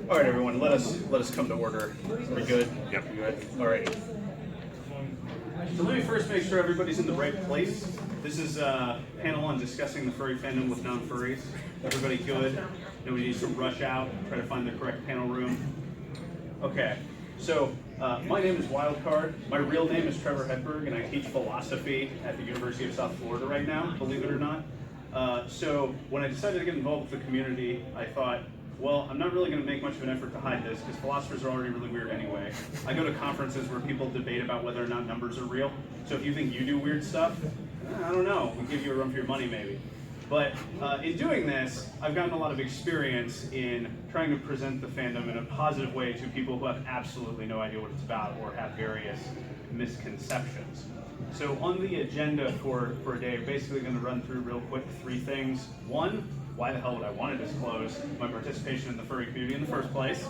All right, everyone, let us come to order. Are we good? Yep. We good? All right. So let me first make sure everybody's in the right place. This is a panel on discussing the furry fandom with non-furries. Everybody good? Nobody needs to rush out, try to find the correct panel room. Okay, so my name is Wildcard. My real name is Trevor Hedberg, and I teach philosophy at the University of South Florida right now, believe it or not. So when I decided to get involved with the community, I thought, well, I'm not really going to make much of an effort to hide this because philosophers are already really weird anyway. I go to conferences where people debate about whether or not numbers are real. So if you think you do weird stuff, I don't know, we'll give you a run for your money maybe. But in doing this, I've gotten a lot of experience in trying to present the fandom in a positive way to people who have absolutely no idea what it's about or have various misconceptions. So on the agenda for a day, I'm basically going to run through real quick 3 things. 1, why the hell would I want to disclose my participation in the furry community in the first place?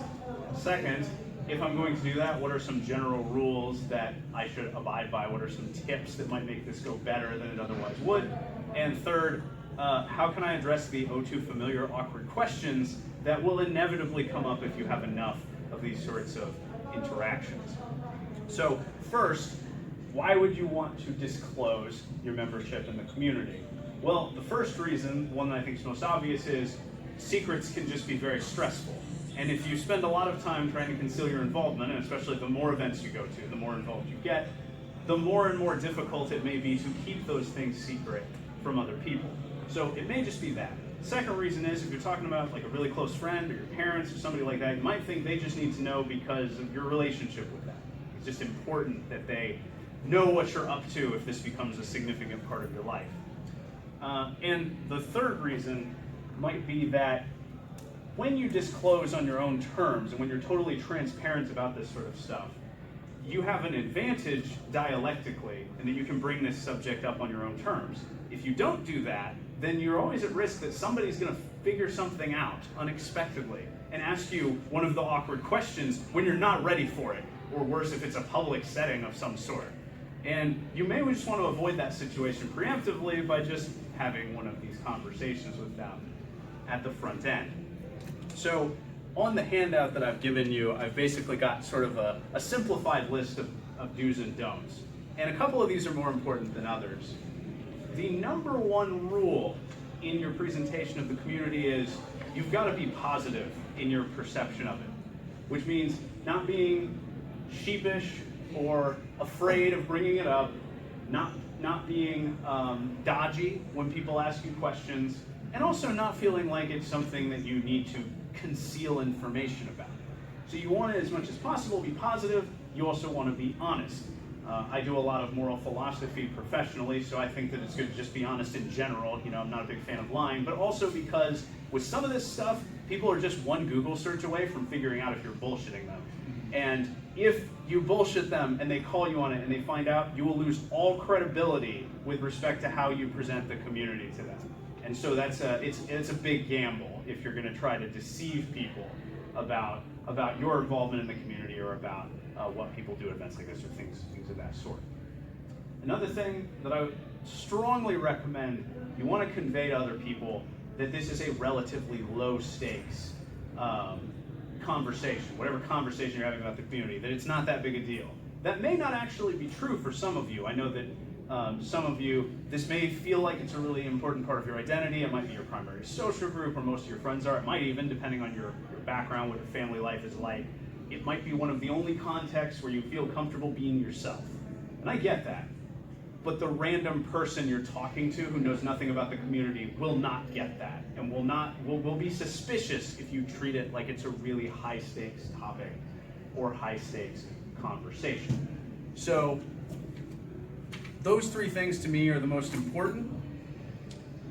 2nd, if I'm going to do that, what are some general rules that I should abide by? What are some tips that might make this go better than it otherwise would? And 3rd, how can I address the oh too familiar awkward questions that will inevitably come up if you have enough of these sorts of interactions? So first, why would you want to disclose your membership in the community? Well, the first reason, one that I think is most obvious, is secrets can just be very stressful. And if you spend a lot of time trying to conceal your involvement, and especially the more events you go to, the more involved you get, the more and more difficult it may be to keep those things secret from other people. So it may just be that. Second reason is if you're talking about like a really close friend or your parents or somebody like that, you might think they just need to know because of your relationship with them. It's just important that they know what you're up to if this becomes a significant part of your life. And the third reason might be that when you disclose on your own terms and when you're totally transparent about this sort of stuff, you have an advantage dialectically in that you can bring this subject up on your own terms. If you don't do that, then you're always at risk that somebody's going to figure something out unexpectedly and ask you one of the awkward questions when you're not ready for it, or worse, if it's a public setting of some sort. And you may just want to avoid that situation preemptively by just having one of these conversations with them at the front end. So on the handout that I've given you, I've basically got sort of a simplified list of do's and don'ts. And a couple of these are more important than others. The number one rule in your presentation of the community is you've got to be positive in your perception of it, which means not being sheepish or afraid of bringing it up, not being dodgy when people ask you questions, and also not feeling like it's something that you need to conceal information about. So you want to, as much as possible, be positive. You also want to be honest. I do a lot of moral philosophy professionally, so I think that it's good to just be honest in general. You know, I'm not a big fan of lying, but also because with some of this stuff, people are just one Google search away from figuring out if you're bullshitting them. And if you bullshit them and they call you on it and they find out, you will lose all credibility with respect to how you present the community to them. And so it's a big gamble if you're going to try to deceive people about your involvement in the community or about what people do at events like this or things of that sort. Another thing that I would strongly recommend, you want to convey to other people that this is a relatively low stakes conversation, whatever conversation you're having about the community, that it's not that big a deal. That may not actually be true for some of you. I know that some of you, this may feel like it's a really important part of your identity. It might be your primary social group where most of your friends are. It might even, depending on your background, what your family life is like, it might be one of the only contexts where you feel comfortable being yourself. And I get that. But the random person you're talking to who knows nothing about the community will not get that and will be suspicious if you treat it like it's a really high stakes topic or high stakes conversation. So those 3 things to me are the most important.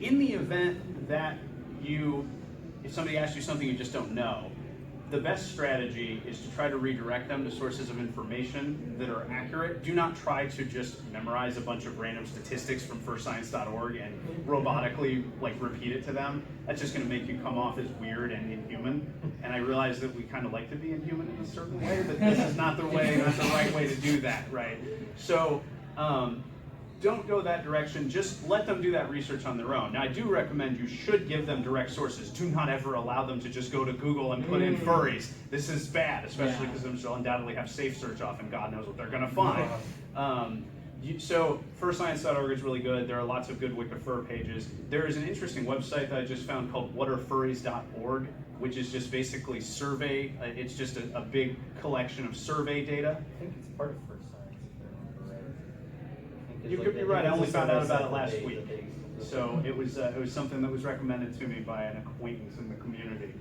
In the event that if somebody asks you something you just don't know, the best strategy is to try to redirect them to sources of information that are accurate. Do not try to just memorize a bunch of random statistics from firstscience.org and robotically repeat it to them. That's just going to make you come off as weird and inhuman. And I realize that we kind of like to be inhuman in a certain way, but this is not the right way to do that, right? So don't go that direction. Just let them do that research on their own. Now, I do recommend you should give them direct sources. Do not ever allow them to just go to Google and put in furries. This is bad, especially because they'll undoubtedly have safe search off, and God knows what they're going to find. So furscience.org is really good. There are lots of good Wikifur pages. There is an interesting website that I just found called whatarefurries.org, which is just basically survey. It's just a big collection of survey data. I think it's part of First Science, if I remember right. You could be right. I only found out about it last week. So it was something that was recommended to me by an acquaintance in the community.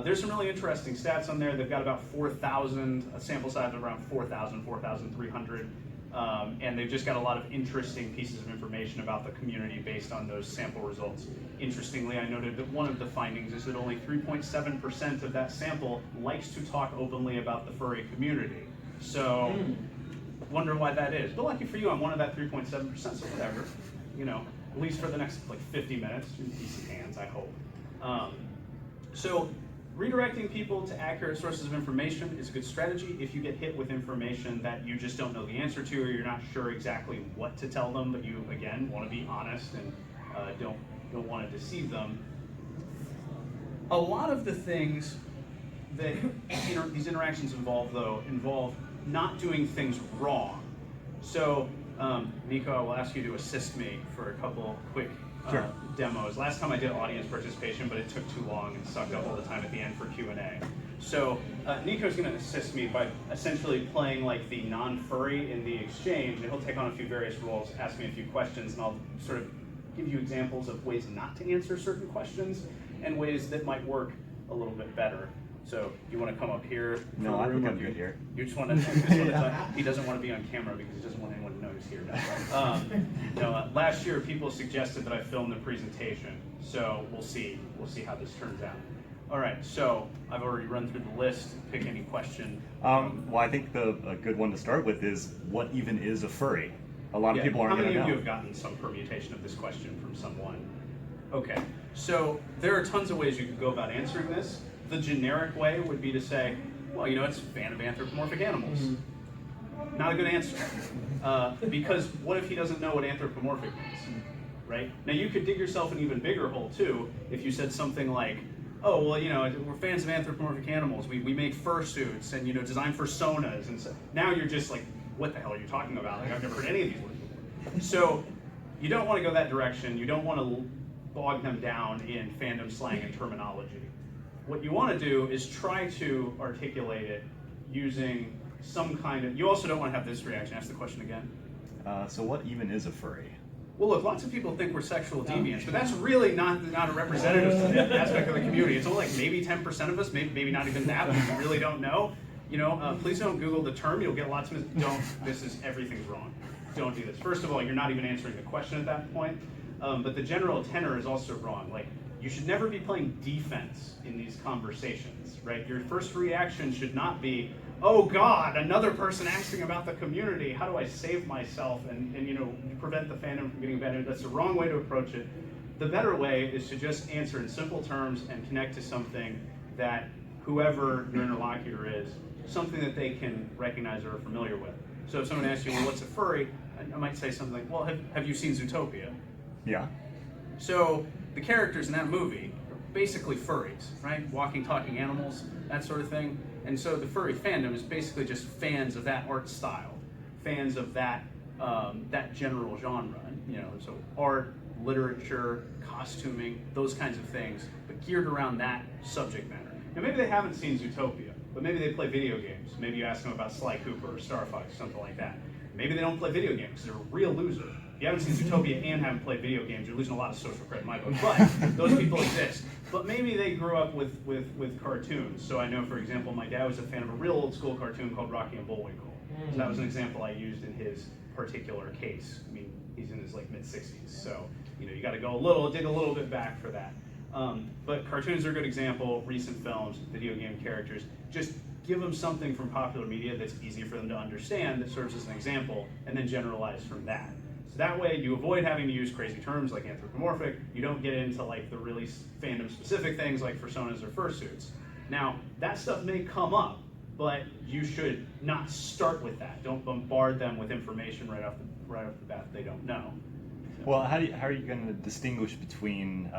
There's some really interesting stats on there. They've got about 4,000, a sample size of around 4,000, 4,300. And they've just got a lot of interesting pieces of information about the community based on those sample results. Interestingly, I noted that one of the findings is that only 3.7% of that sample likes to talk openly about the furry community. So, wonder why that is. But lucky for you, I'm one of that 3.7%, so whatever. You know, at least for the next like 50 minutes, in decent hands, I hope. So, redirecting people to accurate sources of information is a good strategy if you get hit with information that you just don't know the answer to, or you're not sure exactly what to tell them, but you, again, want to be honest and don't want to deceive them. A lot of the things that these interactions involve, though, involve not doing things wrong. So, Nico, I will ask you to assist me for a couple quick demos. Last time I did audience participation, but it took too long and sucked up all the time at the end for Q&A. So Nico's going to assist me by essentially playing like the non-furry in the exchange, and he'll take on a few various roles, ask me a few questions, and I'll sort of give you examples of ways not to answer certain questions and ways that might work a little bit better. So you want to come up here? No, I think I'm good here. You just want to. He doesn't want to be on camera because he doesn't want anyone to know he's here. Last year people suggested that I film the presentation, so we'll see how this turns out. All right, so I've already run through the list. Pick any question. Well, I think a good one to start with is, what even is a furry? A lot of people aren't going to know. How many of you have gotten some permutation of this question from someone? Okay, so there are tons of ways you could go about answering this. The generic way would be to say, well, it's a fan of anthropomorphic animals. Not a good answer. Because what if he doesn't know what anthropomorphic means, right? Now you could dig yourself an even bigger hole too if you said something like, oh, well, we're fans of anthropomorphic animals. We make fursuits and, design personas. And so now you're just like, what the hell are you talking about? Like, I've never heard any of these words before. So you don't want to go that direction. You don't want to bog them down in fandom slang and terminology. What you want to do is try to articulate it using some kind of... You also don't want to have this reaction. Ask the question again. So what even is a furry? Well, look, lots of people think we're sexual deviants, but that's really not a representative aspect of the community. It's only like maybe 10% of us, maybe not even that. We really don't know. Please don't Google the term. You'll get lots of... everything's wrong. Don't do this. First of all, you're not even answering the question at that point. But the general tenor is also wrong. Like, you should never be playing defense in these conversations, right? Your first reaction should not be, oh God, another person asking about the community. How do I save myself and prevent the fandom from getting better? That's the wrong way to approach it. The better way is to just answer in simple terms and connect to something that whoever your interlocutor is, something that they can recognize or are familiar with. So if someone asks you, well, what's a furry? I might say something like, well, have you seen Zootopia? Yeah. So the characters in that movie are basically furries, right? Walking, talking animals, that sort of thing. And so the furry fandom is basically just fans of that art style, fans of that general genre. So art, literature, costuming, those kinds of things, but geared around that subject matter. Now maybe they haven't seen Zootopia, but maybe they play video games. Maybe you ask them about Sly Cooper or Star Fox, something like that. Maybe they don't play video games. They're a real loser. If you haven't seen Zootopia and haven't played video games, you're losing a lot of social credit in my book. But those people exist. But maybe they grew up with cartoons. So I know, for example, my dad was a fan of a real old school cartoon called Rocky and Bullwinkle. So that was an example I used in his particular case. I mean, he's in his mid-60s. So you got to dig a little bit back for that. But cartoons are a good example. Recent films, video game characters. Just give them something from popular media that's easy for them to understand that serves as an example, and then generalize from that. So that way you avoid having to use crazy terms like anthropomorphic. You don't get into the really fandom specific things like personas or fursuits. Now, that stuff may come up, but you should not start with that. Don't bombard them with information right off right off the bat they don't know. Well, how are you going to distinguish between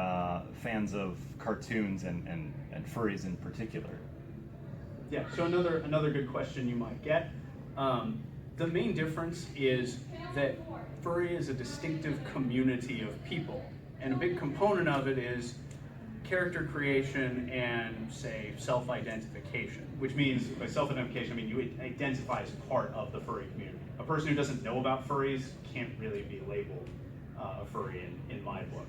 fans of cartoons and furries in particular? Yeah, so another good question you might get. The main difference is that furry is a distinctive community of people, and a big component of it is character creation and, say, self-identification, which means, by self-identification, I mean you identify as part of the furry community. A person who doesn't know about furries can't really be labeled a furry in my book.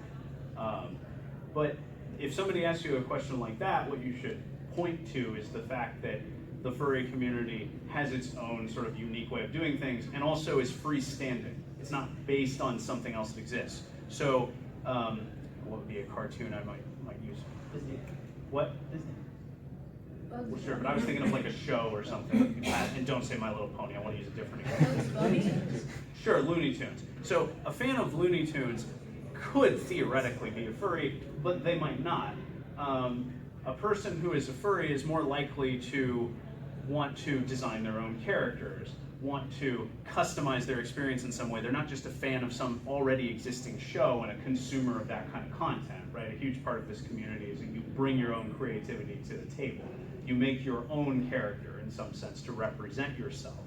But if somebody asks you a question like that, what you should point to is the fact that the furry community has its own sort of unique way of doing things and also is freestanding. It's not based on something else that exists. So, what would be a cartoon I might use? Disney. What? Disney. Well, sure, but I was thinking of like a show or something. And don't say My Little Pony, I want to use a different example. Sure, Looney Tunes. So a fan of Looney Tunes could theoretically be a furry, but they might not. A person who is a furry is more likely to want to design their own characters, want to customize their experience in some way. They're not just a fan of some already existing show and a consumer of that kind of content, right? A huge part of this community is that you bring your own creativity to the table. You make your own character in some sense to represent yourself.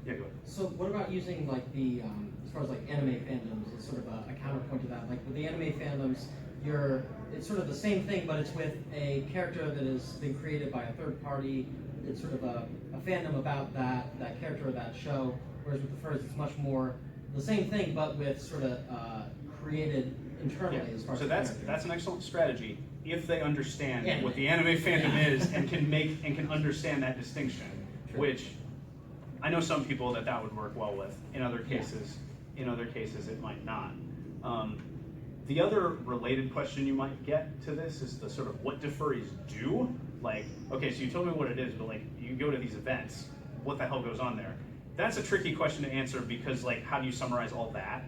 Yeah, go ahead. So what about using like the, as far as like anime fandoms as sort of a counterpoint to that? Like with the anime fandoms, it's sort of the same thing, but it's with a character that has been created by a third party. It's sort of a fandom about that character or that show. Whereas with the furries, it's much more the same thing, but with sort of created internally as far as so that's an excellent strategy if they understand Yeah. what the anime fandom is and can understand that distinction, True. which I know some people that would work well with. In other cases, it might not. The other related question you might get to this is the sort of what do furries do? Like, okay, so you told me what it is, but like you go to these events, what the hell goes on there? That's a tricky question to answer because like how do you summarize all that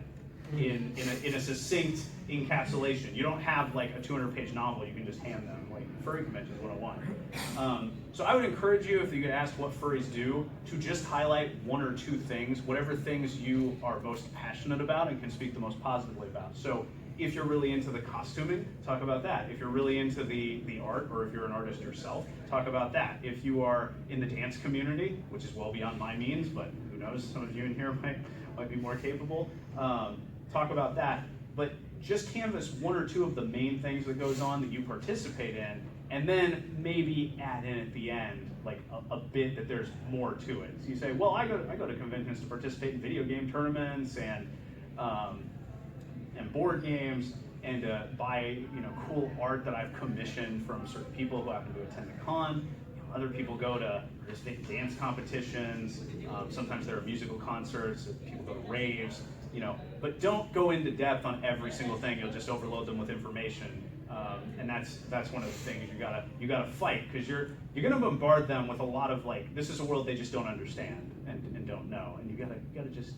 in a succinct encapsulation? You don't have like a 200-page novel you can just hand them, like Furry Conventions 101. So I would encourage you, if you get asked what furries do, to just highlight one or two things, whatever things you are most passionate about and can speak the most positively about. So if you're really into the costuming, talk about that. If you're really into the art, or if you're an artist yourself, talk about that. If you are in the dance community, which is well beyond my means, but who knows, some of you in here might be more capable, talk about that. But just canvas one or two of the main things that goes on that you participate in, and then maybe add in at the end like a bit that there's more to it. So you say, well, I go to conventions to participate in video game tournaments and board games and buy cool art that I've commissioned from certain people who happen to attend the con. Other people go to participate in dance competitions. Sometimes there are musical concerts. People go to raves. But don't go into depth on every single thing. You'll just overload them with information, and that's one of the things you gotta fight, because you're gonna bombard them with a lot of like, this is a world they just don't understand and don't know, and you gotta just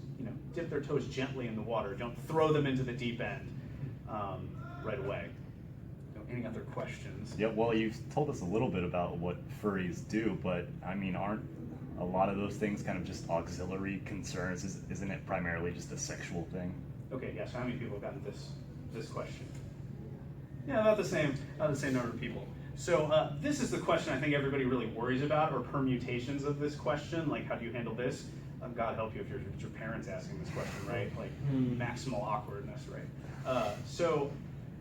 dip their toes gently in the water. Don't throw them into the deep end right away. Any other questions? Yeah, well, you've told us a little bit about what furries do, but I mean, aren't a lot of those things kind of just auxiliary concerns? Isn't it primarily just a sexual thing? Okay, yeah, so how many people have gotten this question? Yeah, about the same number of people. So this is the question I think everybody really worries about, or permutations of this question, like how do you handle this? God help you if your parents asking this question, right? Like maximal awkwardness, right? So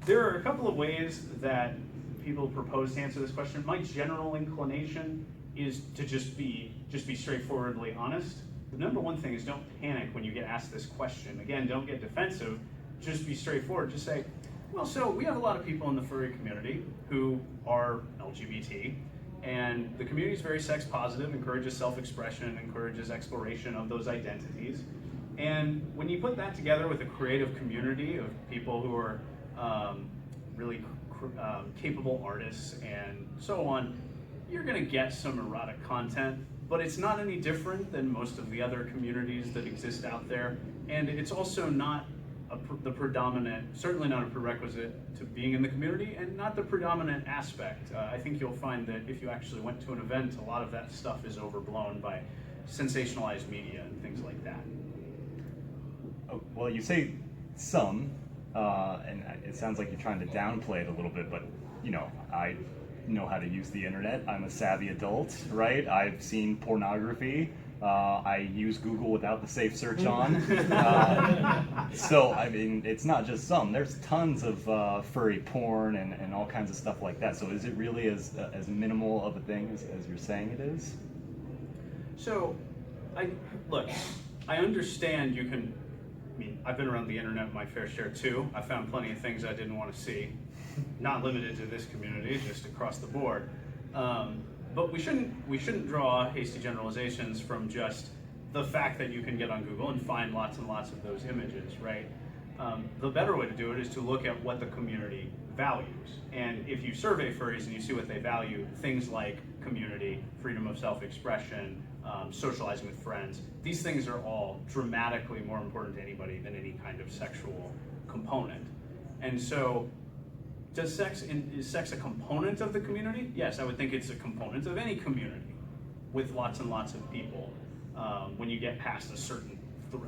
there are a couple of ways that people propose to answer this question. My general inclination is to just be straightforwardly honest. The number one thing is don't panic when you get asked this question. Again, don't get defensive. Just be straightforward. Just say, well, so we have a lot of people in the furry community who are LGBT, and the community is very sex positive, encourages self-expression, encourages exploration of those identities. And when you put that together with a creative community of people who are really capable artists and so on, you're going to get some erotic content, but it's not any different than most of the other communities that exist out there. And it's also not the predominant, certainly not a prerequisite to being in the community, and not the predominant aspect. I think you'll find that if you actually went to an event, a lot of that stuff is overblown by sensationalized media and things like that. Oh, well, you say some, and it sounds like you're trying to downplay it a little bit, but you know, I know how to use the internet. I'm a savvy adult, right? I've seen pornography. I use Google without the safe search on. So, I mean, it's not just some. There's tons of furry porn and all kinds of stuff like that. So is it really as minimal of a thing as you're saying it is? So, look, I understand you can, I mean, I've been around the internet my fair share too. I found plenty of things I didn't want to see. Not limited to this community, just across the board. But we shouldn't draw hasty generalizations from just the fact that you can get on Google and find lots and lots of those images, right? The better way to do it is to look at what the community values. And if you survey furries and you see what they value, things like community, freedom of self-expression, socializing with friends, these things are all dramatically more important to anybody than any kind of sexual component. And so, is sex a component of the community? Yes, I would think it's a component of any community with lots and lots of people. When you get past a certain,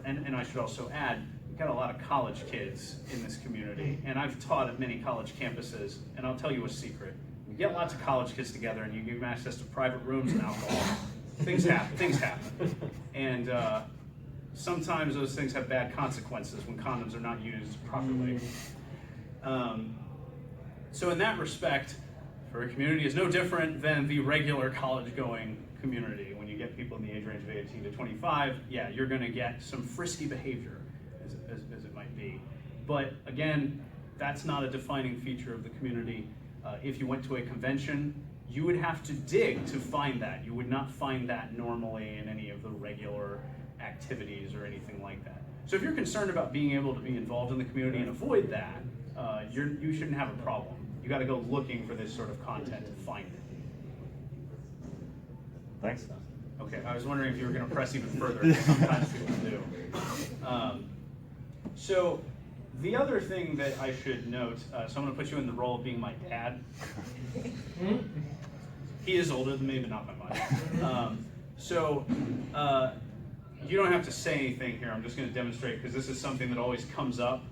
and I should also add, we've got a lot of college kids in this community, and I've taught at many college campuses, and I'll tell you a secret. You get lots of college kids together and you give them access to private rooms and alcohol. Things happen. And sometimes those things have bad consequences when condoms are not used properly. So in that respect, furry community is no different than the regular college-going community. When you get people in the age range of 18 to 25, yeah, you're going to get some frisky behavior, as it might be. But again, that's not a defining feature of the community. If you went to a convention, you would have to dig to find that. You would not find that normally in any of the regular activities or anything like that. So if you're concerned about being able to be involved in the community and avoid that, you shouldn't have a problem. You got to go looking for this sort of content to find it. Thanks. Okay, I was wondering if you were going to press even further, because sometimes people do. So the other thing that I should note, so I'm going to put you in the role of being my dad. He is older than me, but not by much. You don't have to say anything here. I'm just going to demonstrate, because this is something that always comes up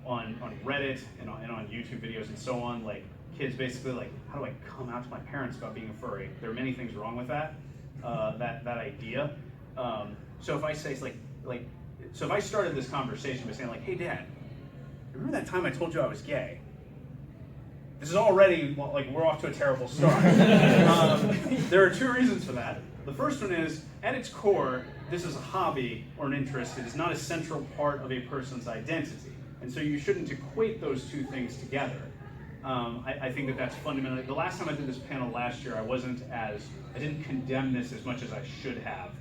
on Reddit and on YouTube videos and so on. Like, kids basically like, how do I come out to my parents about being a furry? There are many things wrong with that idea. So if I say so if I started this conversation by saying like, hey Dad, remember that time I told you I was gay? This is already like, we're off to a terrible start. There are two reasons for that. The first one is, at its core, this is a hobby or an interest. It is not a central part of a person's identity. And so you shouldn't equate those two things together. I think that that's fundamentally, the last time I did this panel last year, I didn't condemn this as much as I should have.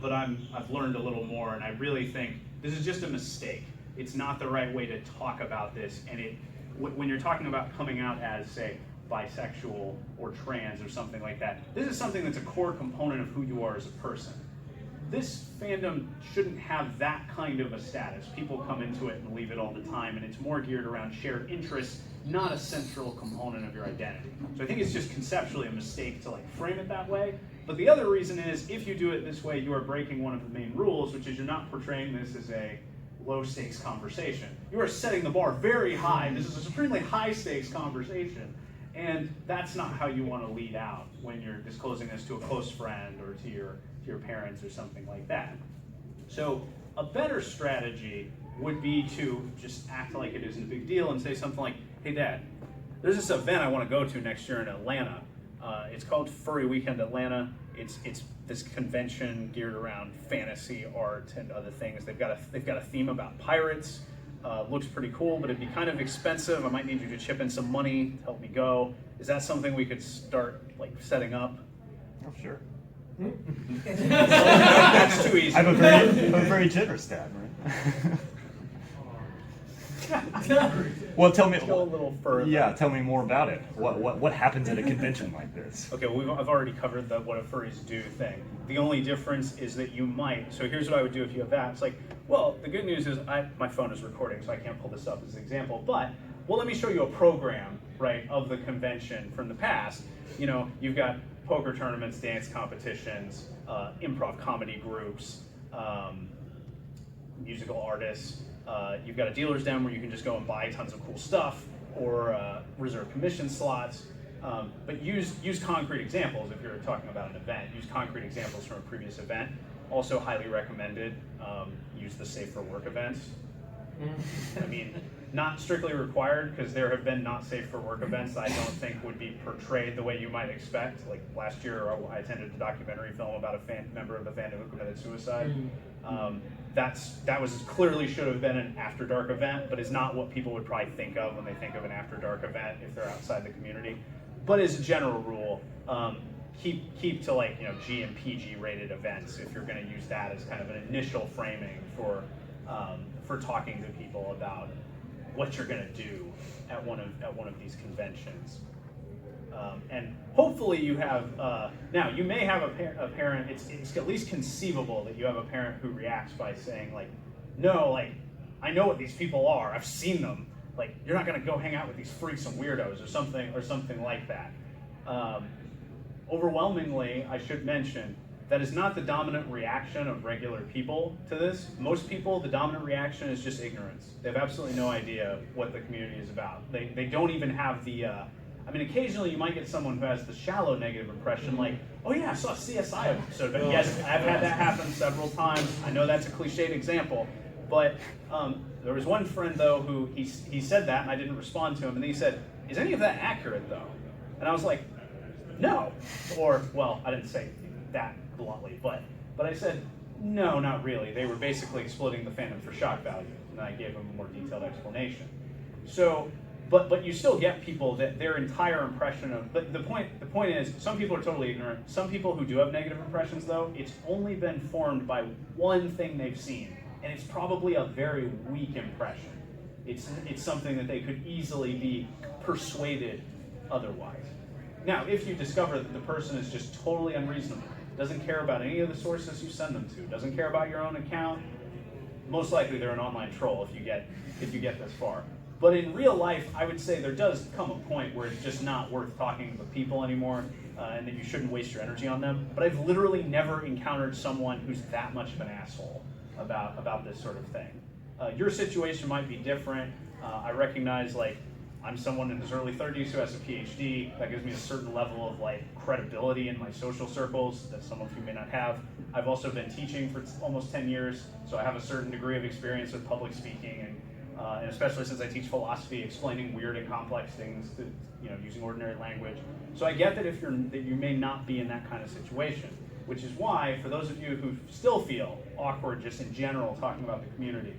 But I've learned a little more, and I really think this is just a mistake. It's not the right way to talk about this. And when you're talking about coming out as, say, bisexual or trans or something like that, this is something that's a core component of who you are as a person. This fandom shouldn't have that kind of a status. People come into it and leave it all the time, and it's more geared around shared interests, not a central component of your identity. So I think it's just conceptually a mistake to like frame it that way. But the other reason is, if you do it this way, you are breaking one of the main rules, which is you're not portraying this as a low-stakes conversation. You are setting the bar very high. This is a supremely high-stakes conversation. And that's not how you want to lead out when you're disclosing this to a close friend or to your parents or something like that. So a better strategy would be to just act like it isn't a big deal and say something like, hey Dad, there's this event I want to go to next year in Atlanta. It's called Furry Weekend Atlanta. It's this convention geared around fantasy art and other things. They've got a theme about pirates. Looks pretty cool, but it'd be kind of expensive. I might need you to chip in some money to help me go. Is that something we could start like setting up? Oh, sure. That's too easy. I'm a very generous dad, right? Well, tell me. Let's go a little further. Yeah, tell me more about it. What happens at a convention like this? Okay, well, I've already covered the what a furries do thing. The only difference is that you might. So here's what I would do if you have that. It's like, well, the good news is my phone is recording, so I can't pull this up as an example. But let me show you a program, right, of the convention from the past. You know, you've got poker tournaments, dance competitions, improv comedy groups. musical artists. You've got a dealer's den where you can just go and buy tons of cool stuff, or reserve commission slots. But use concrete examples if you're talking about an event. Use concrete examples from a previous event. Also highly recommended, use the Safe for Work events. I mean, not strictly required, because there have been not safe for work events that I don't think would be portrayed the way you might expect. Like last year, I attended a documentary film about a member of the fandom who committed suicide. That was clearly should have been an After Dark event, but is not what people would probably think of when they think of an After Dark event if they're outside the community. But as a general rule, keep to like G and PG rated events if you're going to use that as kind of an initial framing for talking to people about what you're going to do at one of these conventions. And hopefully you have, now you may have a parent, it's at least conceivable that you have a parent who reacts by saying like, no, like, I know what these people are, I've seen them, like, you're not gonna go hang out with these freaks and weirdos or something like that. Overwhelmingly, I should mention, that is not the dominant reaction of regular people to this. Most people, the dominant reaction is just ignorance. They have absolutely no idea what the community is about. They don't even have the, I mean, occasionally you might get someone who has the shallow negative impression, like, oh yeah, I saw a CSI episode. But yes, I've had that happen several times. I know that's a cliched example, but there was one friend though who he said that, and I didn't respond to him, and then he said, is any of that accurate though? And I was like, no. Or, well, I didn't say that bluntly, but I said, no, not really. They were basically exploiting the fandom for shock value, and I gave them a more detailed explanation. So, but you still get people that their entire impression of, but the point is, some people are totally ignorant. Some people who do have negative impressions though, it's only been formed by one thing they've seen, and it's probably a very weak impression. It's something that they could easily be persuaded otherwise. Now, if you discover that the person is just totally unreasonable, doesn't care about any of the sources you send them to, doesn't care about your own account, most likely they're an online troll if you get this far. But in real life, I would say there does come a point where it's just not worth talking with people anymore, and that you shouldn't waste your energy on them. But I've literally never encountered someone who's that much of an asshole about this sort of thing. Your situation might be different. I recognize, like, I'm someone in his early 30s who has a PhD. That gives me a certain level of like credibility in my social circles that some of you may not have. I've also been teaching for almost 10 years, so I have a certain degree of experience with public speaking, and especially since I teach philosophy, explaining weird and complex things to, using ordinary language. So I get that that you may not be in that kind of situation, which is why, for those of you who still feel awkward just in general talking about the community,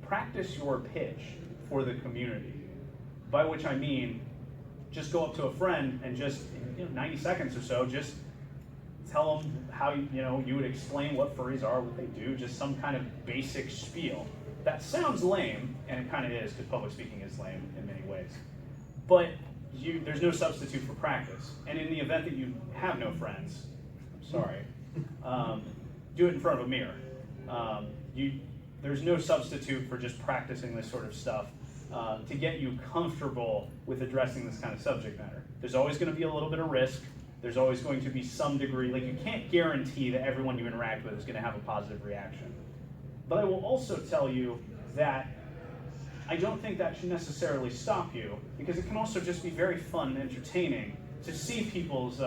practice your pitch for the community. By which I mean, just go up to a friend and just, 90 seconds or so, just tell them how you would explain what furries are, what they do, just some kind of basic spiel. That sounds lame, and it kind of is, because public speaking is lame in many ways. But there's no substitute for practice. And in the event that you have no friends, I'm sorry, do it in front of a mirror. There's no substitute for just practicing this sort of stuff. To get you comfortable with addressing this kind of subject matter. There's always going to be a little bit of risk. There's always going to be some degree, like you can't guarantee that everyone you interact with is going to have a positive reaction. But I will also tell you that I don't think that should necessarily stop you, because it can also just be very fun and entertaining to see people's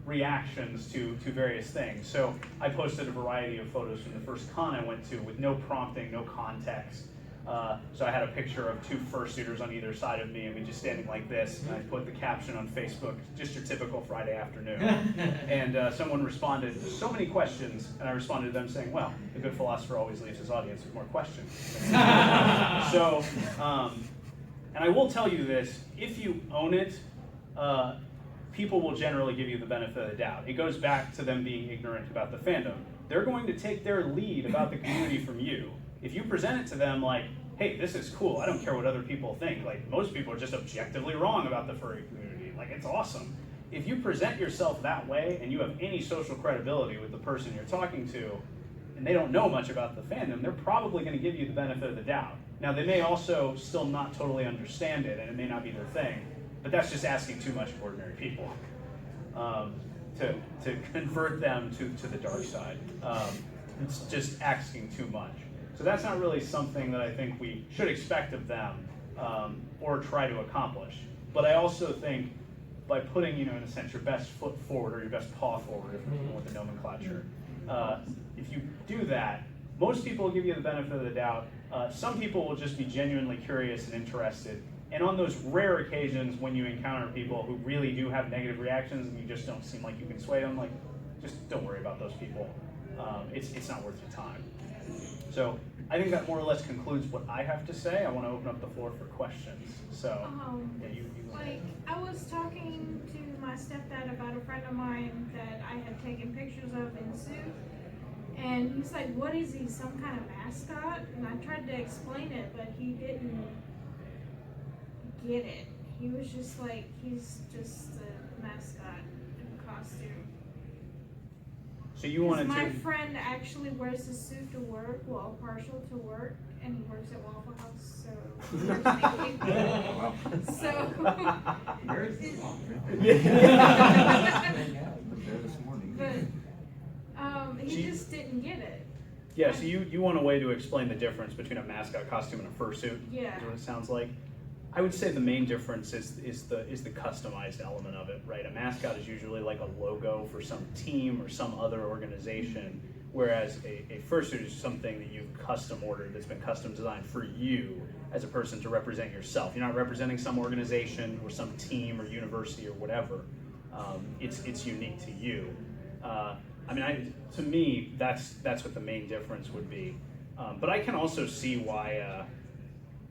reactions to various things. So I posted a variety of photos from the first con I went to with no prompting, no context. So I had a picture of two fursuiters on either side of me, and we just standing like this, and I put the caption on Facebook, just your typical Friday afternoon. And someone responded, so many questions, and I responded to them saying, well, a good philosopher always leaves his audience with more questions. So, and I will tell you this, if you own it, people will generally give you the benefit of the doubt. It goes back to them being ignorant about the fandom. They're going to take their lead about the community from you. If you present it to them like, hey, this is cool, I don't care what other people think, like most people are just objectively wrong about the furry community, like it's awesome. If you present yourself that way and you have any social credibility with the person you're talking to, and they don't know much about the fandom, they're probably going to give you the benefit of the doubt. Now they may also still not totally understand it, and it may not be their thing, but that's just asking too much of ordinary people to convert them to the dark side. It's just asking too much. So that's not really something that I think we should expect of them or try to accomplish. But I also think by putting, in a sense, your best foot forward or your best paw forward, if we're with the nomenclature, if you do that, most people will give you the benefit of the doubt. Some people will just be genuinely curious and interested. And on those rare occasions when you encounter people who really do have negative reactions and you just don't seem like you can sway them, like, just don't worry about those people. It's not worth your time. So I think that more or less concludes what I have to say. I want to open up the floor for questions. So, yeah, you like, I was talking to my stepdad about a friend of mine that I had taken pictures of in suit. And he's like, what is he, some kind of mascot? And I tried to explain it, but he didn't get it. He was just like, he's just a mascot in a costume. So you wanted to... My friend actually wears his suit to work, well, partial to work, and he works at Waffle House, so... So... Where's the But, he just didn't get it. Yeah, so you want a way to explain the difference between a mascot costume and a fursuit? Yeah. Is what it sounds like. I would say the main difference is the customized element of it, right? A mascot is usually like a logo for some team or some other organization, whereas a fursuit is something that you've custom ordered, that's been custom designed for you as a person to represent yourself. You're not representing some organization or some team or university or whatever. It's unique to you. To me, that's what the main difference would be. But I can also see why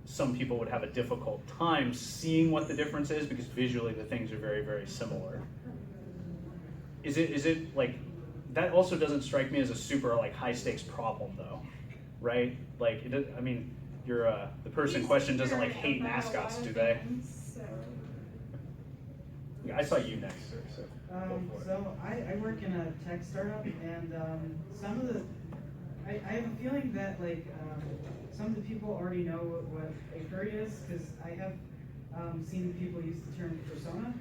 some people would have a difficult time seeing what the difference is, because visually the things are very, very similar. Is it like, that also doesn't strike me as a super like high stakes problem though, right? Like, the person in question doesn't like hate mascots, do they? So. Yeah, I saw you next, sir. So. So I work in a tech startup, and some of the, I have a feeling that like some of the people already know what a furry is, because I have seen people use the term persona,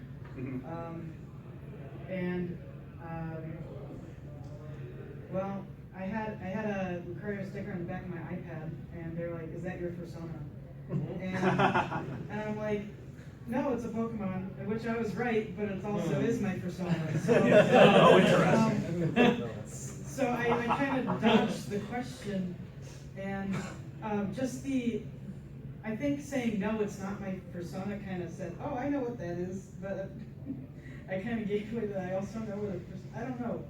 well, I had a Lucario sticker on the back of my iPad, and they're like, "Is that your persona?" And I'm like, no, it's a Pokemon, which I was right, but it also is my persona. So, interesting. So I kind of dodged the question, and I think saying no, it's not my persona kind of said, oh, I know what that is, but I kind of gave away that I also know what I don't know.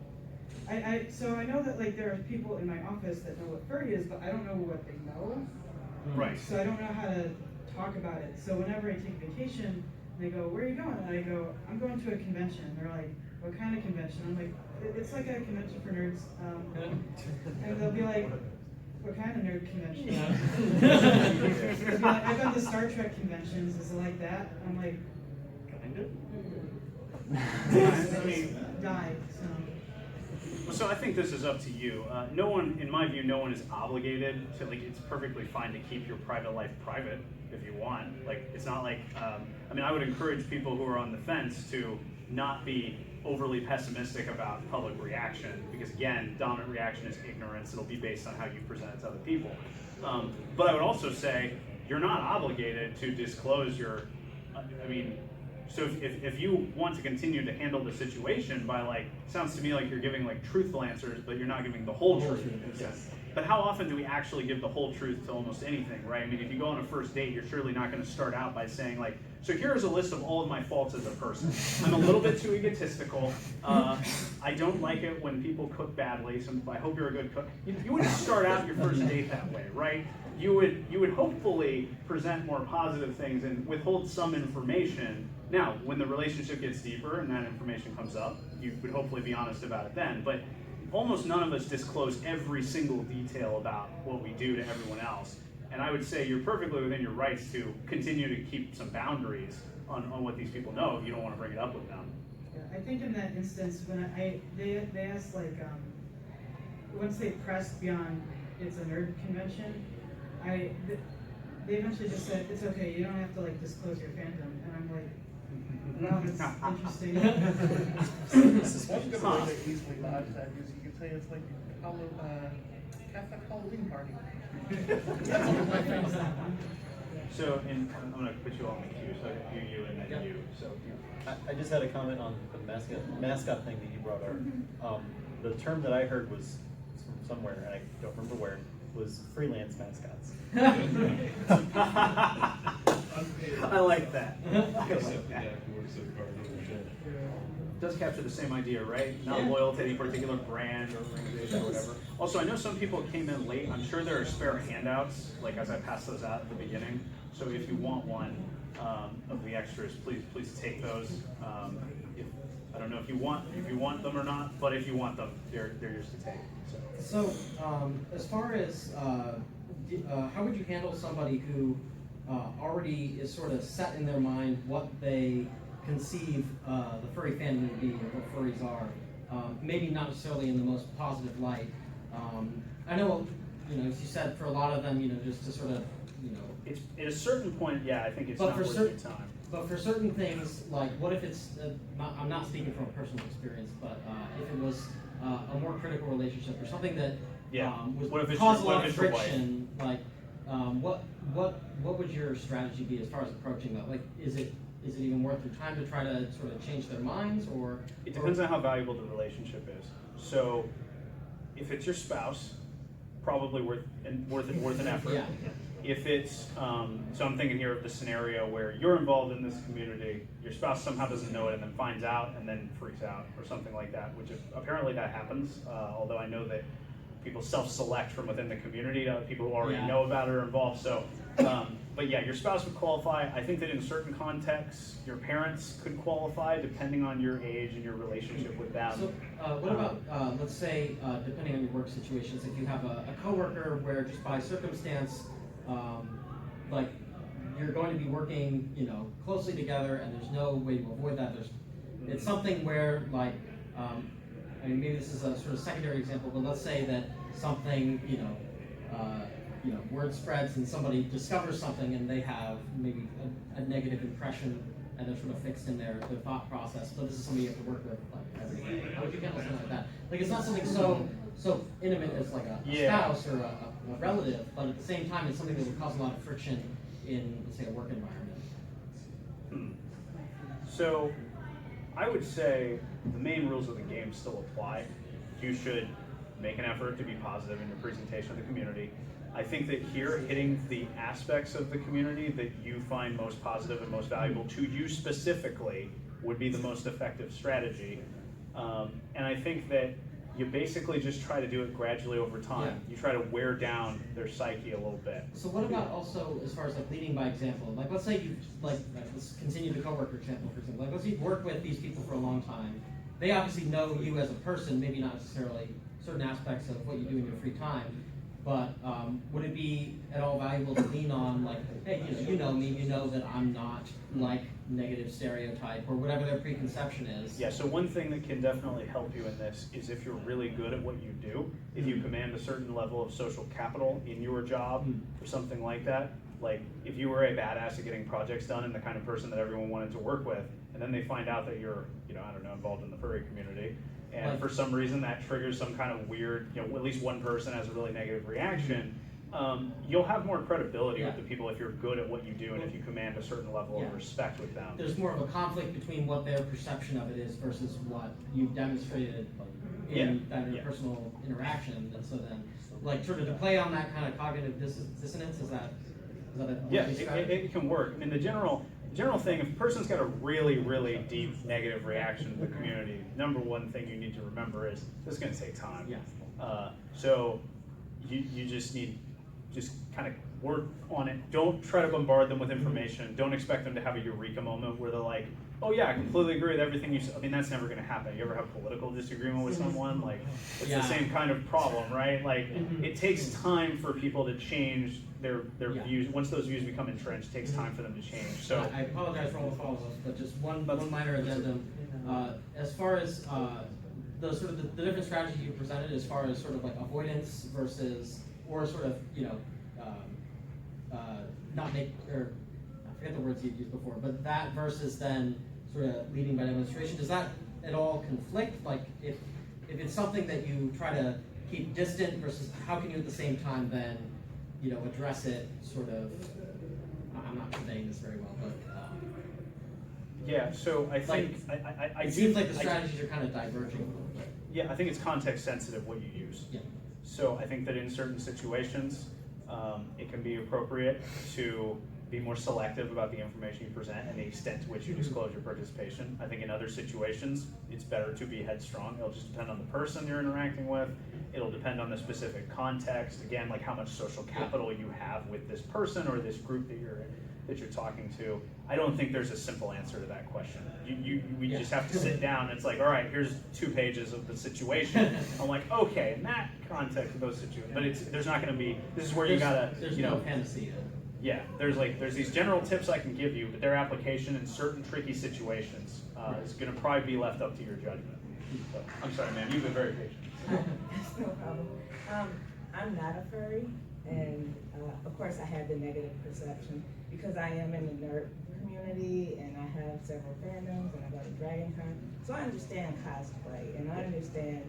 So I know that like there are people in my office that know what furry is, but I don't know what they know. Right. So I don't know how to talk about it. So whenever I take vacation, they go, where are you going? And I go, I'm going to a convention. They're like, what kind of convention? I'm like, it's like a convention for nerds. And they'll be like, what kind of nerd convention? They'll be like, I've been to Star Trek conventions. Is it like that? I'm like, die. So I think this is up to you. No one, in my view, no one is obligated to, like, it's perfectly fine to keep your private life private if you want. Like, it's not like, I would encourage people who are on the fence to not be overly pessimistic about public reaction, because again, dominant reaction is ignorance. It'll be based on how you present it to other people. But I would also say, you're not obligated to disclose your, so if you want to continue to handle the situation by like, sounds to me like you're giving like truthful answers, but you're not giving the whole truth in a sense. But how often do we actually give the whole truth to almost anything, right? I mean, if you go on a first date, you're surely not going to start out by saying like, so here's a list of all of my faults as a person. I'm a little bit too egotistical. I don't like it when people cook badly, so I hope you're a good cook. You wouldn't start out your first date that way, right? You would hopefully present more positive things and withhold some information. Now, when the relationship gets deeper and that information comes up, you would hopefully be honest about it then. But almost none of us disclose every single detail about what we do to everyone else. And I would say you're perfectly within your rights to continue to keep some boundaries on what these people know if you don't want to bring it up with them. Yeah, I think in that instance, when they asked like, once they pressed beyond it's a nerd convention, they eventually just said, it's okay, you don't have to like disclose your fandom. And I'm like, wow, that's interesting. One good way to easily dodge that is you could say it's like Catholic Halloween party. So, and I'm going to put you all in the queue, so I can hear you and then Yep. you. So, I just had a comment on the mascot thing that you brought up. The term that I heard was from somewhere, and I don't remember where, was freelance mascots. I like that. I like that. Yeah. Does capture the same idea, right? Not Yeah. loyal to any particular brand or organization or whatever. Also, I know some people came in late. I'm sure there are spare handouts, like as I pass those out at the beginning. So if you want one of the extras, please take those. If, I don't know if you want them or not, but if you want them, they're yours to take. So, as far as how would you handle somebody who already is sort of set in their mind what they conceive the furry fandom to be, or what furries are? Maybe not necessarily in the most positive light. I know, as you said, for a lot of them, just to sort of, It's at a certain point, yeah, I think it's But not for worth certain- your time. But for certain things, like what if it's, I'm not speaking from a personal experience, but if it was a more critical relationship or something that Yeah. was What if it's cause a your- what lot if of it's your wife? friction, like what would your strategy be as far as approaching that? Like, is it even worth your time to try to sort of change their minds, or? It depends on how valuable the relationship is. So, if it's your spouse, probably worth an effort. Yeah. If it's, so I'm thinking here of the scenario where you're involved in this community, your spouse somehow doesn't know it and then finds out and then freaks out or something like that, which apparently that happens, although I know that people self-select from within the community, people who already Yeah. know about it are involved, so, but yeah, your spouse would qualify. I think that in certain contexts, your parents could qualify depending on your age and your relationship with them. So, what about, let's say, depending on your work situations, if you have a coworker where just by circumstance, like you're going to be working, closely together, and there's no way to avoid that. It's something where, like, maybe this is a sort of secondary example, but let's say that something, word spreads and somebody discovers something and they have maybe a negative impression and they're sort of fixed in their thought process, but this is somebody you have to work with like every day. How would you handle something like that? Like, it's not something so intimate as like a spouse or a relative, but at the same time it's something that would cause a lot of friction in, let's say, a work environment. So, I would say the main rules of the game still apply. You should make an effort to be positive in your presentation of the community. I think that here, hitting the aspects of the community that you find most positive and most valuable to you specifically would be the most effective strategy. And I think that you basically just try to do it gradually over time. Yeah. You try to wear down their psyche a little bit. So what about also as far as like leading by example? Like, let's say you let's continue the coworker example, for example. Like, let's say you've worked with these people for a long time. They obviously know you as a person, maybe not necessarily certain aspects of what you do in your free time. But would it be at all valuable to lean on, like, hey, you know me, you know that I'm not like negative stereotype or whatever their preconception is. Yeah, so one thing that can definitely help you in this is if you're really good at what you do, if you command a certain level of social capital in your job or something like that, like if you were a badass at getting projects done and the kind of person that everyone wanted to work with, and then they find out that you're, I don't know, involved in the furry community, and for some reason that triggers some kind of weird, at least one person has a really negative reaction, you'll have more credibility with the people if you're good at what you do and if you command a certain level of respect with them. There's more of a conflict between what their perception of it is versus what you've demonstrated in that interpersonal interaction. And so then, like, sort of to play on that kind of cognitive dissonance, is that it can work. I mean, the general thing, if a person's got a really, really deep negative reaction to the community, number one thing you need to remember is this is going to take time. Yeah. So you just need kind of work on it. Don't try to bombard them with information. Don't expect them to have a eureka moment where they're like, oh yeah, I completely agree with everything you said. I mean, that's never going to happen. You ever have political disagreement with someone? Like, it's the same kind of problem, right? Like, it takes time for people to change their views. Once those views become entrenched, it takes time for them to change. So I apologize for all the follow-ups, but just one minor addendum. As far as the sort of the different strategies you presented, as far as sort of like avoidance versus, or sort of not make, or I forget the words you used before, but that versus then sort of leading by demonstration, does that at all conflict? Like, if it's something that you try to keep distant versus how can you at the same time then you know, address it sort of. I'm not conveying this very well, but Yeah, so I think I it do seems like the I- strategies are kind of diverging a little bit. Yeah, I think it's context sensitive what you use. Yeah. So I think that in certain situations, it can be appropriate to be more selective about the information you present and the extent to which you disclose your participation. I think in other situations, it's better to be headstrong. It'll just depend on the person you're interacting with. It'll depend on the specific context. Again, like how much social capital you have with this person or this group that you're talking to. I don't think there's a simple answer to that question. We just have to sit down. And it's like, all right, here's 2 pages of the situation. I'm like, okay, in that context of those situations, but there's not going to be. This is where you gotta, There's you know, no panacea. yeah. There's these general tips I can give you, but their application in certain tricky situations is going to probably be left up to your judgment. So, I'm sorry, ma'am. You've been very patient. That's no problem. I'm not a furry, and of course I have the negative perception because I am in the nerd community and I have several fandoms and I go to Dragon Con. So I understand cosplay and I understand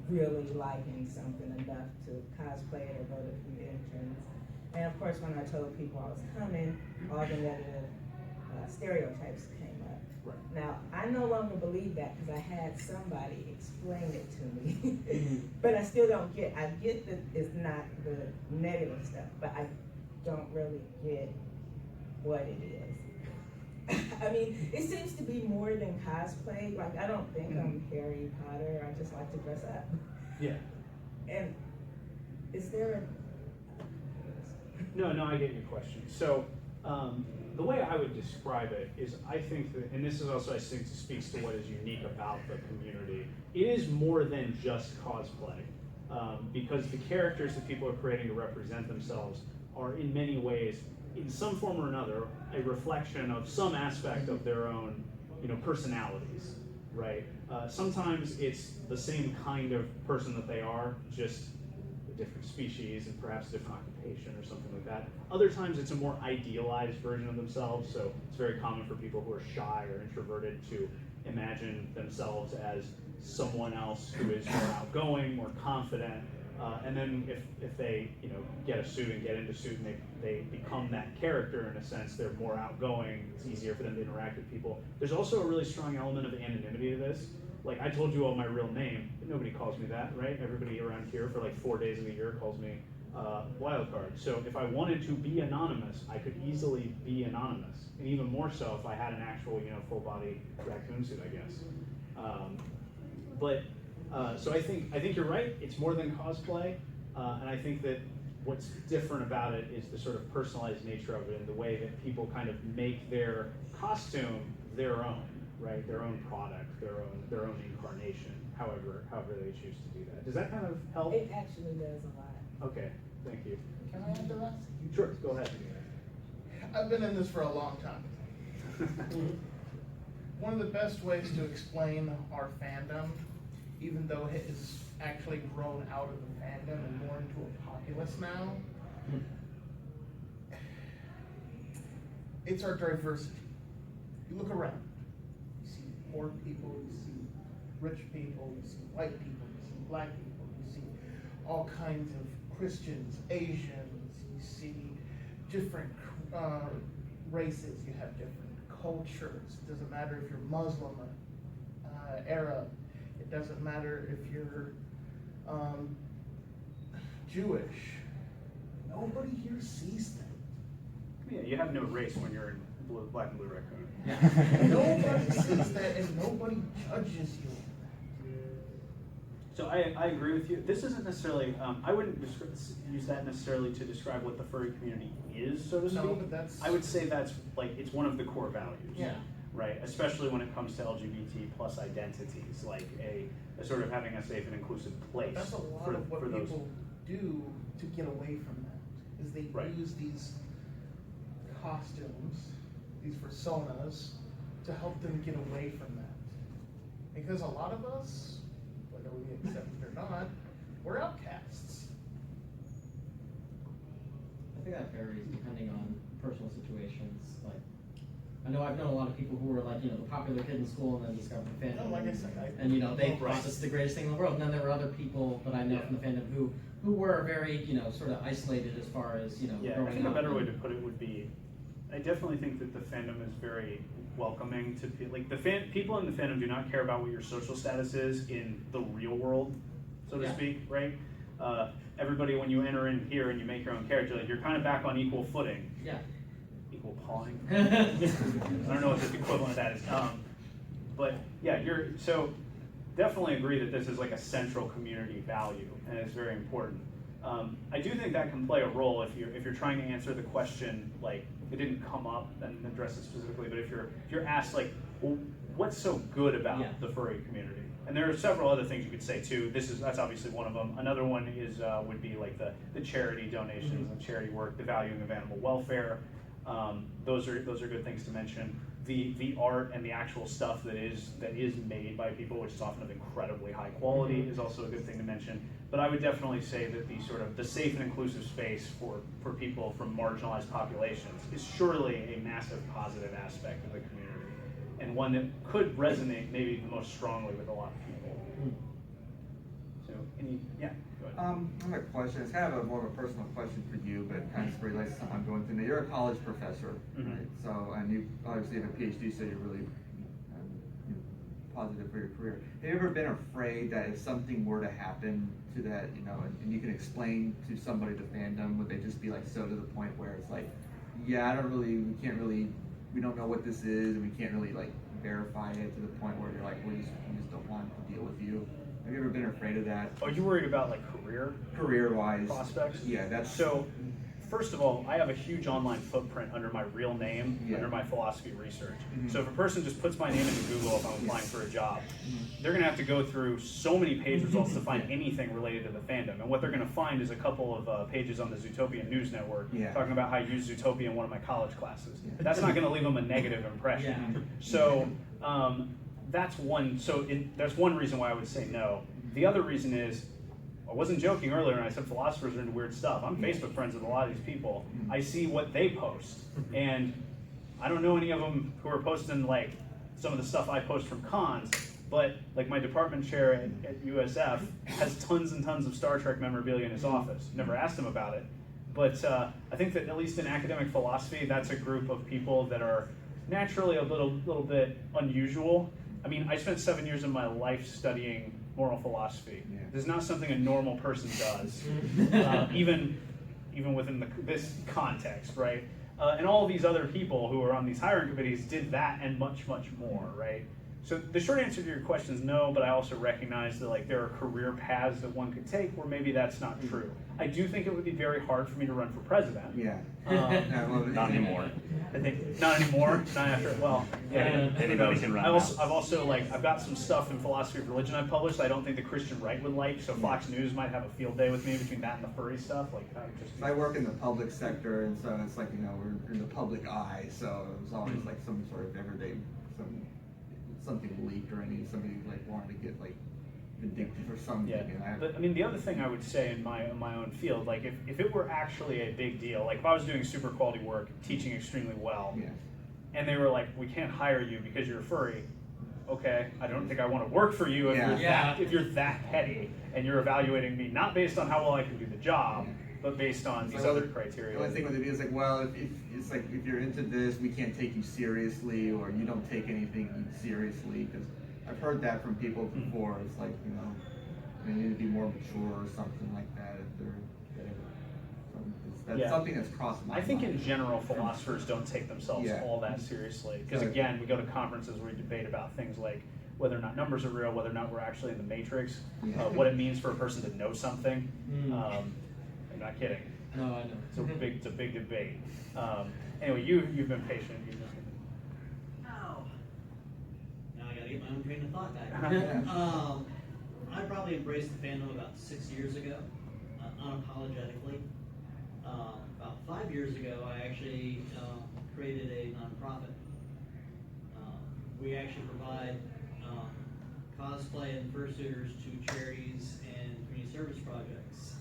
really liking something enough to cosplay it or go to conventions. And of course when I told people I was coming, all the negative stereotypes came up. Right. Now, I no longer believe that because I had somebody explain it to me. But I still don't I get that it's not the negative stuff, but I don't really get what it is. I mean, it seems to be more than cosplay. Like, I don't think I'm Harry Potter. I just like to dress up. Yeah. And is there No, I get your question. So, the way I would describe it is I think that, and this is also, I think, speaks to what is unique about the community, it is more than just cosplay. Because the characters that people are creating to represent themselves are in many ways, in some form or another, a reflection of some aspect of their own, personalities, right? Sometimes it's the same kind of person that they are, just a different species and perhaps a different occupation or something like that. Other times it's a more idealized version of themselves, so it's very common for people who are shy or introverted to imagine themselves as someone else who is more outgoing, more confident, and then if they get a suit and get into suit and they become that character in a sense, they're more outgoing, it's easier for them to interact with people. There's also a really strong element of anonymity to this. Like, I told you all my real name, but nobody calls me that, right? Everybody around here for like 4 days of the year calls me Wildcard. So if I wanted to be anonymous, I could easily be anonymous, and even more so if I had an actual full body raccoon suit, I guess. So I think you're right. It's more than cosplay, and I think that what's different about it is the sort of personalized nature of it and the way that people kind of make their costume their own, right? Their own product, their own incarnation, however they choose to do that. Does that kind of help? It actually does a lot. Okay, thank you. Can I add to that? Sure, go ahead. I've been in this for a long time. One of the best ways to explain our fandom, even though it has actually grown out of the fandom and more into a populace now, it's our diversity. You look around, you see poor people, you see rich people, you see white people, you see black people, you see all kinds of Christians, Asians, you see different races, you have different cultures. It doesn't matter if you're Muslim or Arab. It doesn't matter if you're Jewish. Nobody here sees them. Yeah, you have no race when you're in black and blue raccoon. Nobody sees that, and nobody judges you. So I agree with you. This isn't necessarily, I wouldn't use that necessarily to describe what the furry community is, so to speak. No, but that's... I would say that's it's one of the core values. Yeah. Right, especially when it comes to LGBT plus identities, like a sort of having a safe and inclusive place. That's a lot of what people do to get away from that, is they use these costumes, these personas, to help them get away from that. Because a lot of us, whether we accept it or not, we're outcasts. I think that varies depending on personal situations. Like, I know I've known a lot of people who were like, the popular kid in school and then discovered the fandom. No, like I said, And they Right. thought this is the greatest thing in the world. And then there were other people that I know from the fandom who were very, sort of isolated as far as, Yeah, I growing think a up. better way to put it would be, I definitely think that the fandom is very welcoming to like people in the fandom do not care about what your social status is in the real world, so to Yeah. speak, right? Everybody, when you enter in here and you make your own character, like you're kind of back on equal footing. Yeah. Equal pawing. I don't know what the equivalent of that is. But yeah, so definitely agree that this is like a central community value and it's very important. I do think that can play a role if you're trying to answer the question, like it didn't come up and address it specifically, but if you're asked like, well, what's so good about the furry community? And there are several other things you could say too. That's obviously one of them. Another one is would be like the charity donations and charity work, the valuing of animal welfare. Those are good things to mention. The art and the actual stuff that is made by people, which is often of incredibly high quality, is also a good thing to mention. But I would definitely say that the safe and inclusive space for people from marginalized populations is surely a massive positive aspect of the community, and one that could resonate maybe the most strongly with a lot of people. So, go ahead. I have a question. It's kind of more of a personal question for you, but it kind of relates to something I'm going through now. You're a college professor, right? So, and you obviously have a PhD, so you're really positive for your career. Have you ever been afraid that if something were to happen to that, and you can explain to somebody the fandom, would they just be like so to the point where it's like, yeah, we don't know what this is, and we can't really like verify it to the point where you're like, we just don't want to deal with you? Have you ever been afraid of that? Are you worried about like Career-wise? prospects? Yeah, that's... So, first of all, I have a huge online footprint under my real name, under my philosophy research. So if a person just puts my name into Google if I'm applying for a job, they're gonna have to go through so many page results to find anything related to the fandom. And what they're gonna find is a couple of pages on the Zootopian News Network talking about how I use Zootopia in one of my college classes. That's not gonna leave them a negative impression. So that's one reason why I would say no. The other reason is, I wasn't joking earlier when I said philosophers are into weird stuff. I'm Facebook friends with a lot of these people. I see what they post, and I don't know any of them who are posting like some of the stuff I post from cons, but like my department chair at USF has tons and tons of Star Trek memorabilia in his office. Never asked him about it, but I think that at least in academic philosophy, that's a group of people that are naturally a little bit unusual. I mean, I spent 7 years of my life studying moral philosophy. This is not something a normal person does, even within this context, right? And all of these other people who are on these hiring committees did that and much, much more, right? So the short answer to your question is no, but I also recognize that like there are career paths that one could take where maybe that's not true. I do think it would be very hard for me to run for president. Not anymore. I think not anymore. Not after. Well, anybody can run. I've got some stuff in philosophy of religion I've published. I don't think the Christian right would like. So Fox News might have a field day with me between that and the furry stuff. Like I work in the public sector, and so it's like we're in the public eye. So it was always like some sort of everyday something leaked or somebody like wanted to get like vindictive or something. Yeah, but I mean the other thing I would say in my own field, like if it were actually a big deal, like if I was doing super quality work, teaching extremely well, and they were like, we can't hire you because you're a furry. Okay, I don't think I want to work for you if you're that petty and you're evaluating me not based on how well I can do the job, but based on these other criteria. The only thing with it is like, well, if you're into this, we can't take you seriously, or you don't take anything seriously, because I've heard that from people before. It's like, they need to be more mature or something like that. That's something that's crossed my mind. I think in general, philosophers don't take themselves all that seriously. Because again, we go to conferences where we debate about things like whether or not numbers are real, whether or not we're actually in the matrix, what it means for a person to know something. I'm not kidding. No, I know. It's a big debate. Anyway, you've been patient. Now I gotta get my own train of thought back. I probably embraced the fandom about 6 years ago, unapologetically. About 5 years ago, I actually created a nonprofit. We actually provide cosplay and fursuiters to charities and community service projects.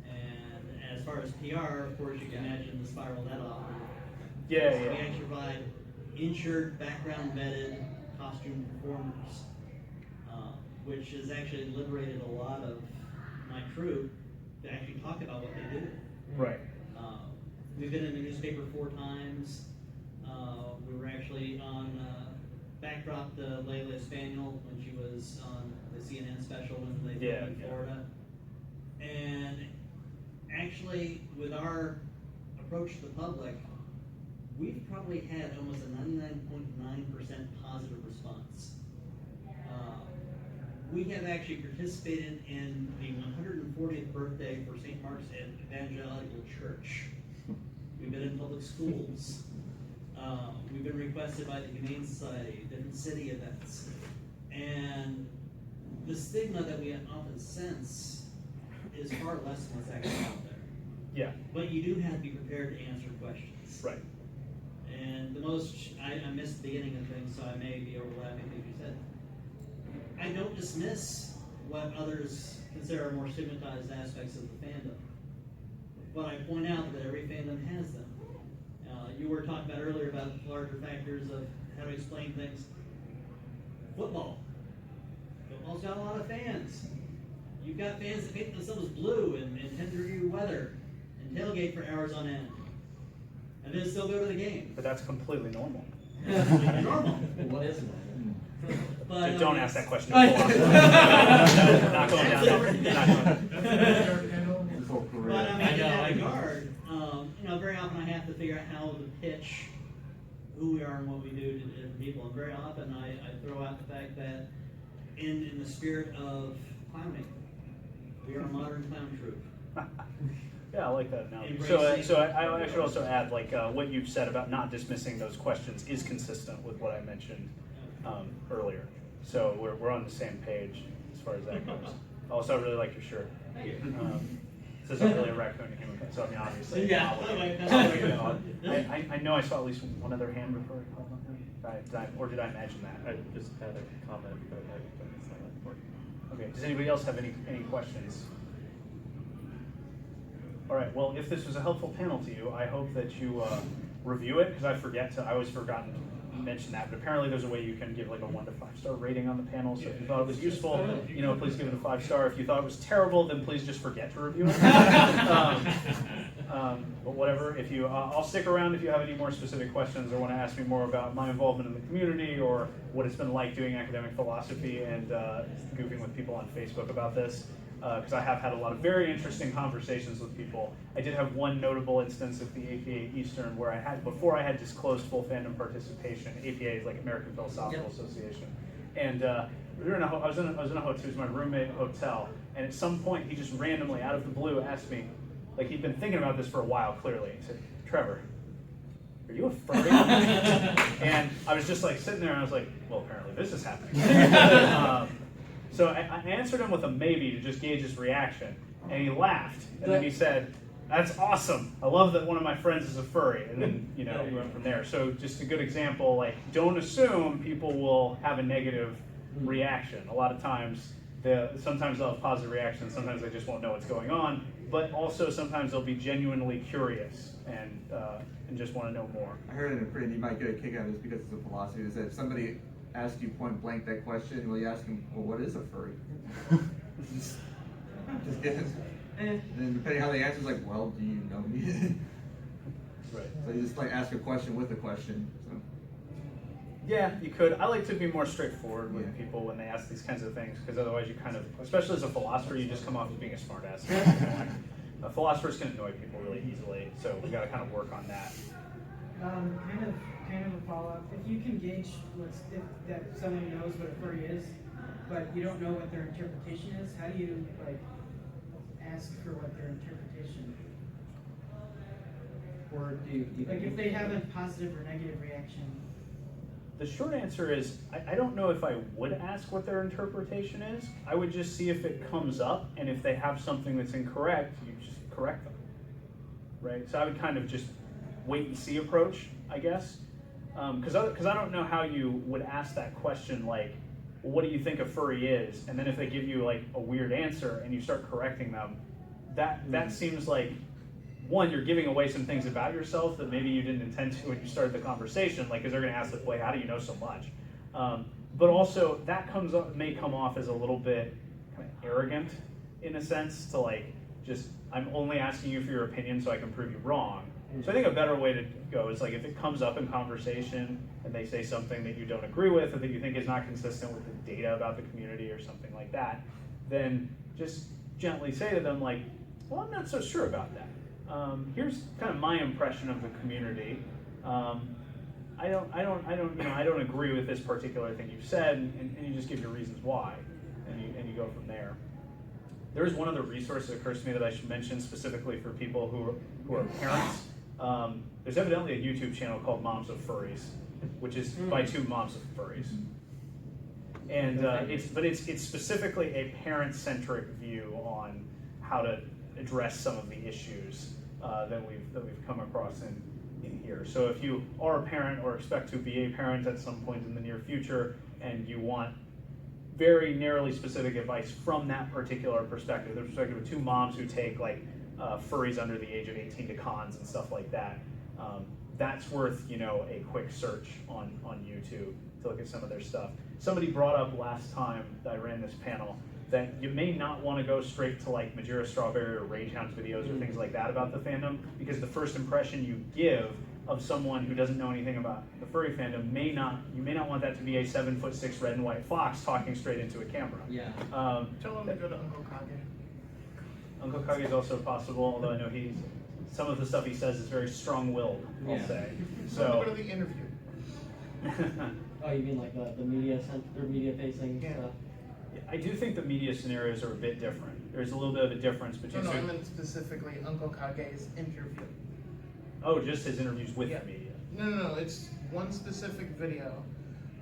And as far as PR, of course, you can imagine the spiral that off. Yeah, We yeah. actually provide insured, background vetted costume performers, which has actually liberated a lot of my crew to actually talk about what they do. Right. We've been in the newspaper 4 times. We were actually on backdrop to Layla Spaniel when she was on the CNN special when they filmed in Florida. And actually, with our approach to the public, we've probably had almost a 99.9% positive response. We have actually participated in the 140th birthday for St. Mark's Evangelical Church. We've been in public schools. We've been requested by the Humane Society, different city events. And the stigma that we often sense is far less than what's actually out there. Yeah. But you do have to be prepared to answer questions. Right. And the most, I missed the beginning of things, so I may be overlapping things you said. I don't dismiss what others consider more stigmatized aspects of the fandom. But I point out that every fandom has them. You were talking about earlier about larger factors of how to explain things. Football. Football's got a lot of fans. You've got fans that paint themselves blue in 10-degree weather and tailgate for hours on end. And then still go to the game. But that's completely normal. Completely normal. What is it? But, Don't ask that question. Not going down there. Not going. But I mean, in that regard, very often I have to figure out how to pitch who we are and what we do to different people. And very often I throw out the fact that in the spirit of clowning, we are a modern clown troupe. Yeah, I like that analogy. Embracing- So I should also add, like, what you've said about not dismissing those questions is consistent with what I mentioned earlier. So we're on the same page as far as that goes. Also, I really like your shirt. Thank you. It says I'm really a raccoon to human, so I mean, obviously. Yeah. I know I saw at least one other hand before I called on him. Or did I imagine that? I just had a comment, but I don't it's not that important. Okay, does anybody else have any questions? All right, well, if this was a helpful panel to you, I hope that you review it, because I always forgotten to mention that, but apparently there's a way you can give like a 1 to 5 star rating on the panel, so if you thought it was useful, please give it a 5 star. If you thought it was terrible, then please just forget to review it. But whatever, if you, I'll stick around if you have any more specific questions or want to ask me more about my involvement in the community or what it's been like doing academic philosophy and goofing with people on Facebook about this. Because I have had a lot of very interesting conversations with people. I did have one notable instance at the APA Eastern where before I had disclosed full fandom participation. APA is like American Philosophical Association. And I was in a hotel, it was my roommate hotel, and at some point he just randomly, out of the blue, asked me, like he'd been thinking about this for a while clearly. He said, "Trevor, are you a furry?" And I was just like sitting there and I was like, well, apparently this is happening. So I answered him with a maybe to just gauge his reaction, and he laughed, and then he said, "That's awesome. I love that one of my friends is a furry," and then we went from there. So just a good example, like don't assume people will have a negative reaction. A lot of times, sometimes they'll have positive reactions, sometimes they just won't know what's going on, but also sometimes they'll be genuinely curious and just want to know more. I heard in a print, you might get a kick out of this because it's a philosophy, is that if somebody ask you point blank that question, well, you ask them, well, what is a furry? just get it. And then depending how they answer, it's like, well, do you know me? Right. So you just like ask a question with a question. So. Yeah, you could. I like to be more straightforward with people when they ask these kinds of things, because otherwise you kind of, especially as a philosopher, you just come off as being a smartass. Philosophers can annoy people really easily, so we got to kind of work on that. Kind of a follow-up. If you can gauge that someone knows what a furry is, but you don't know what their interpretation is, how do you ask for what their interpretation? Or do you Like if they have a positive or negative reaction. The short answer is, I don't know if I would ask what their interpretation is. I would just see if it comes up, and if they have something that's incorrect, you just correct them, right? So I would kind of just wait and see approach, I guess. Because I don't know how you would ask that question, like, well, what do you think a furry is? And then if they give you like a weird answer and you start correcting them, that seems like one, you're giving away some things about yourself that maybe you didn't intend to when you started the conversation, like, because they're going to ask, like, "Wait, how do you know so much?" But also, that may come off as a little bit kind of arrogant, in a sense, to like, just, I'm only asking you for your opinion so I can prove you wrong. So I think a better way to go is, like, if it comes up in conversation and they say something that you don't agree with or that you think is not consistent with the data about the community or something like that, then just gently say to them, like, "Well, I'm not so sure about that. Here's kind of my impression of the community. I don't agree with this particular thing you've said," and you just give your reasons why, and you go from there. There is one other resource that occurs to me that I should mention specifically for people who are parents. There's evidently a YouTube channel called Moms of Furries, which is by two moms of furries. And it's specifically a parent-centric view on how to address some of the issues that we've come across in here. So if you are a parent or expect to be a parent at some point in the near future, and you want very narrowly specific advice from that particular perspective, the perspective of two moms who take like furries under the age of 18 to cons and stuff like that, that's worth, you know, a quick search on YouTube to look at some of their stuff. Somebody brought up last time that I ran this panel that you may not want to go straight to like Majira Strawberry or Rage Hounds videos or things like that about the fandom, because the first impression you give of someone who doesn't know anything about the furry fandom you may not want that to be a 7'6" red and white fox talking straight into a camera. Yeah. Tell them to go to Uncle Kage. Uncle Kage is also possible, although I know some of the stuff he says is very strong-willed, I'll say. So Go to the interview. Oh, you mean like the media facing Yeah. stuff? I do think the media scenarios are a bit different. There's a little bit of a difference between. No, I meant specifically Uncle Kage's interview. Oh, just his interviews with Yeah. the media. No, it's one specific video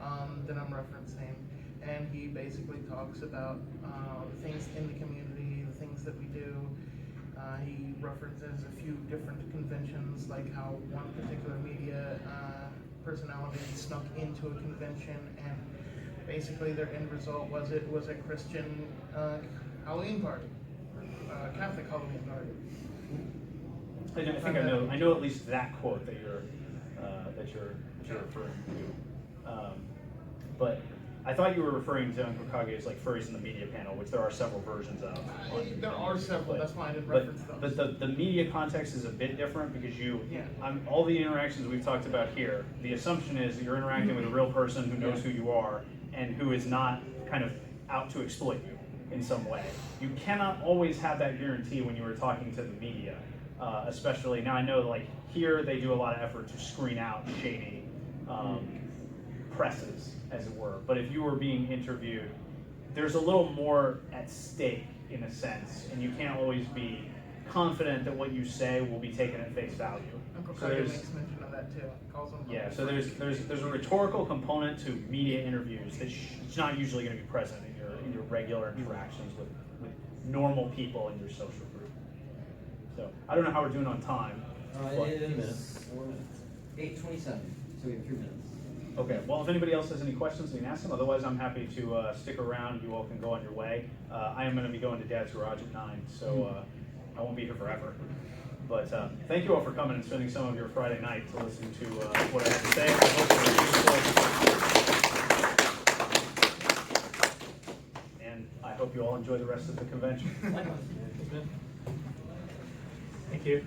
that I'm referencing, and he basically talks about the things in the community, the things that we do. He references a few different conventions, like how one particular media personality snuck into a convention, and basically their end result was a Christian Halloween party, Catholic Halloween party. I think I know at least that quote that you're referring to. But I thought you were referring to Uncle Kage's like Furries in the Media panel, which there are several versions of. There are several. That's why I didn't But reference those. the media context is a bit different because Yeah. all the interactions we've talked about here, the assumption is that you're interacting with a real person who knows who you are and who is not kind of out to exploit you in some way. You cannot always have that guarantee when you are talking to the media, especially now. I know like here they do a lot of effort to screen out shady presses, as it were. But if you were being interviewed, there's a little more at stake in a sense, and you can't always be confident that what you say will be taken at face value. Uncle So Kage makes mention of that too. Calls them. yeah, so there's a rhetorical component to media interviews that's not usually going to be present in your regular interactions with normal people in your social group. So I don't know how we're doing on time. but- It is 8:27, so we have 3 minutes. Okay, well, if anybody else has any questions, they can ask them. Otherwise, I'm happy to stick around. You all can go on your way. I am going to be going to Dad's garage at 9, so I won't be here forever. But thank you all for coming and spending some of your Friday night to listen to what I have to say. I hope it was useful. And I hope you all enjoy the rest of the convention. Likewise. Thank you.